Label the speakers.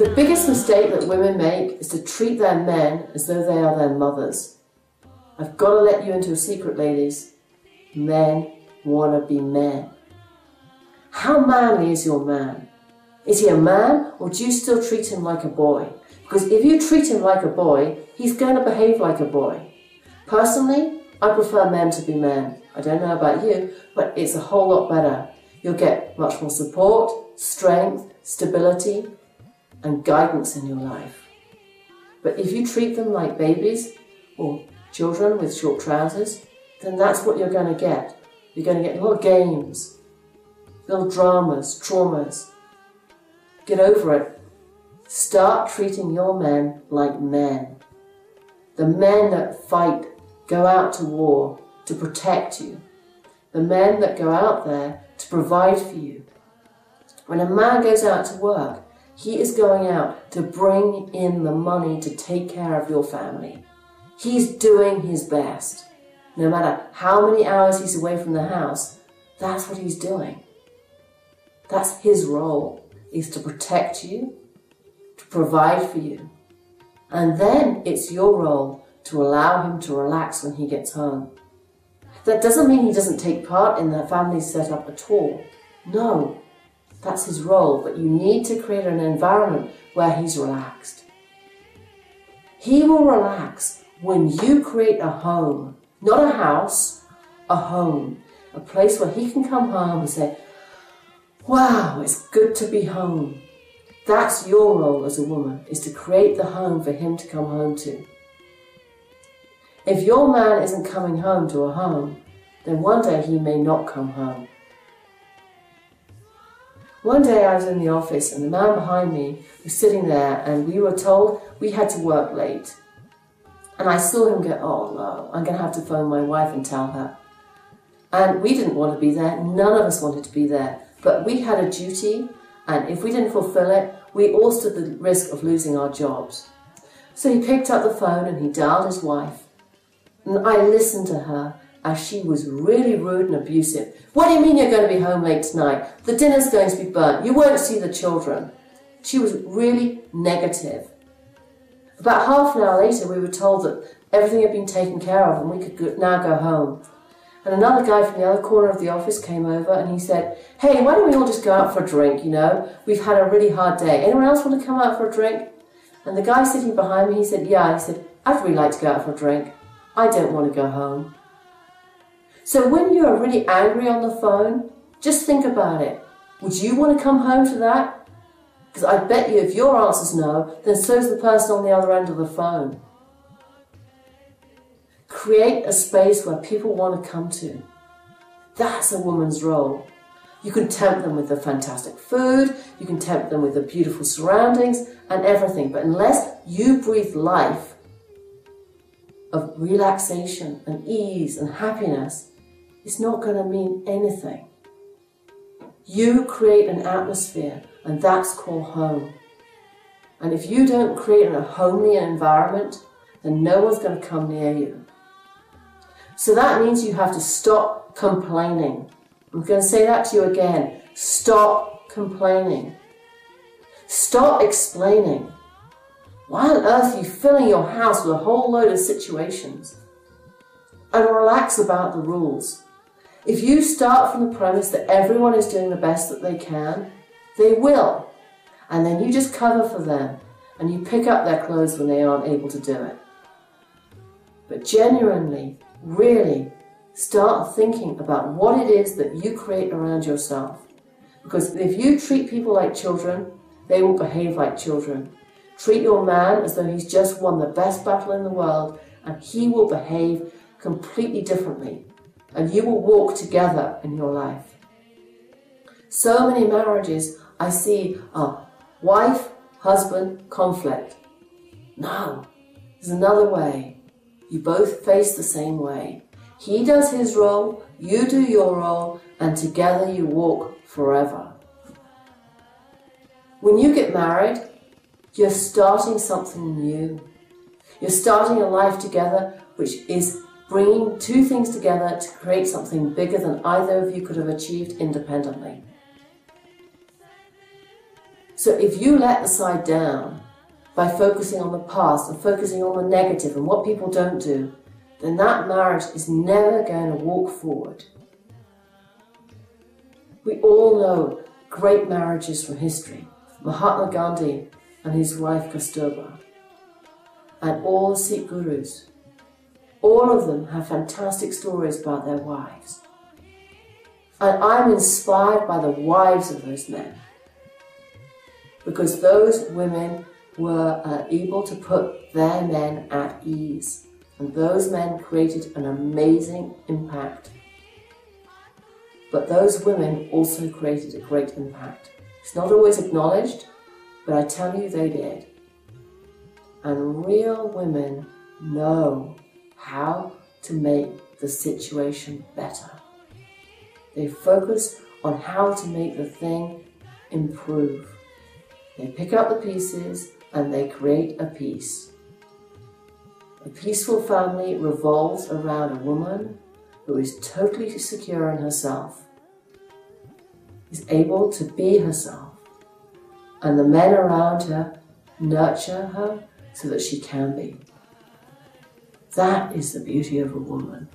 Speaker 1: The biggest mistake that women make is to treat their men as though they are their mothers. I've got to let you into a secret, ladies. Men want to be men. How manly is your man? Is he a man, or do you still treat him like a boy? Because if you treat him like a boy, he's going to behave like a boy. Personally, I prefer men to be men. I don't know about you, but it's a whole lot better. You'll get much more support, strength, stability, and guidance in your life. But if you treat them like babies or children with short trousers, then that's what you're going to get. You're going to get little games, little dramas, traumas. Get over it. Start treating your men like men. The men that fight, go out to war to protect you. The men that go out there to provide for you. When a man goes out to work, he is going out to bring in the money to take care of your family. He's doing his best. No matter how many hours he's away from the house, that's what he's doing. That's his role, is to protect you, to provide for you. And then it's your role to allow him to relax when he gets home. That doesn't mean he doesn't take part in the family setup at all. No, that's his role, but you need to create an environment where he's relaxed. He will relax when you create a home, not a house, a home, a place where he can come home and say, wow, it's good to be home. That's your role as a woman, is to create the home for him to come home to. If your man isn't coming home to a home, then one day he may not come home. One day I was in the office and the man behind me was sitting there and we were told we had to work late. And I saw him go, oh no, I'm going to have to phone my wife and tell her. And we didn't want to be there, none of us wanted to be there. But we had a duty, and if we didn't fulfill it, we all stood the risk of losing our jobs. So he picked up the phone and he dialed his wife. And I listened to her as she was really rude and abusive. What do you mean you're going to be home late tonight? The dinner's going to be burnt. You won't see the children. She was really negative. About half an hour later, we were told that everything had been taken care of and we could now go home. And another guy from the other corner of the office came over and he said, hey, why don't we all just go out for a drink, you know? We've had a really hard day. Anyone else want to come out for a drink? And the guy sitting behind me, he said, yeah. He said, I'd really like to go out for a drink. I don't want to go home. So when you're really angry on the phone, just think about it. Would you want to come home to that? Because I bet you if your answer's no, then so's the person on the other end of the phone. Create a space where people want to come to. That's a woman's role. You can tempt them with the fantastic food, you can tempt them with the beautiful surroundings and everything, but unless you breathe life of relaxation and ease and happiness, it's not going to mean anything. You create an atmosphere, and that's called home. And if you don't create a homely environment, then no one's going to come near you. So that means you have to stop complaining. I'm going to say that to you again. Stop complaining. Stop explaining. Why on earth are you filling your house with a whole load of situations? And relax about the rules. If you start from the premise that everyone is doing the best that they can, they will. And then you just cover for them and you pick up their clothes when they aren't able to do it. But genuinely, really, start thinking about what it is that you create around yourself. Because if you treat people like children, they will behave like children. Treat your man as though he's just won the best battle in the world, and he will behave completely differently. And you will walk together in your life. So many marriages I see are wife-husband conflict. No, there's another way. You both face the same way. He does his role, you do your role, and together you walk forever. When you get married, you're starting something new. You're starting a life together which is bringing two things together to create something bigger than either of you could have achieved independently. So if you let the side down by focusing on the past and focusing on the negative and what people don't do, then that marriage is never going to walk forward. We all know great marriages from history. Mahatma Gandhi and his wife Kasturba, and all the Sikh gurus. All of them have fantastic stories about their wives. And I'm inspired by the wives of those men, because those women were able to put their men at ease, and those men created an amazing impact. But those women also created a great impact. It's not always acknowledged, but I tell you they did. And real women know how to make the situation better. They focus on how to make the thing improve. They pick up the pieces and they create a piece. A peaceful family revolves around a woman who is totally secure in herself, is able to be herself, and the men around her nurture her so that she can be. That is the beauty of a woman.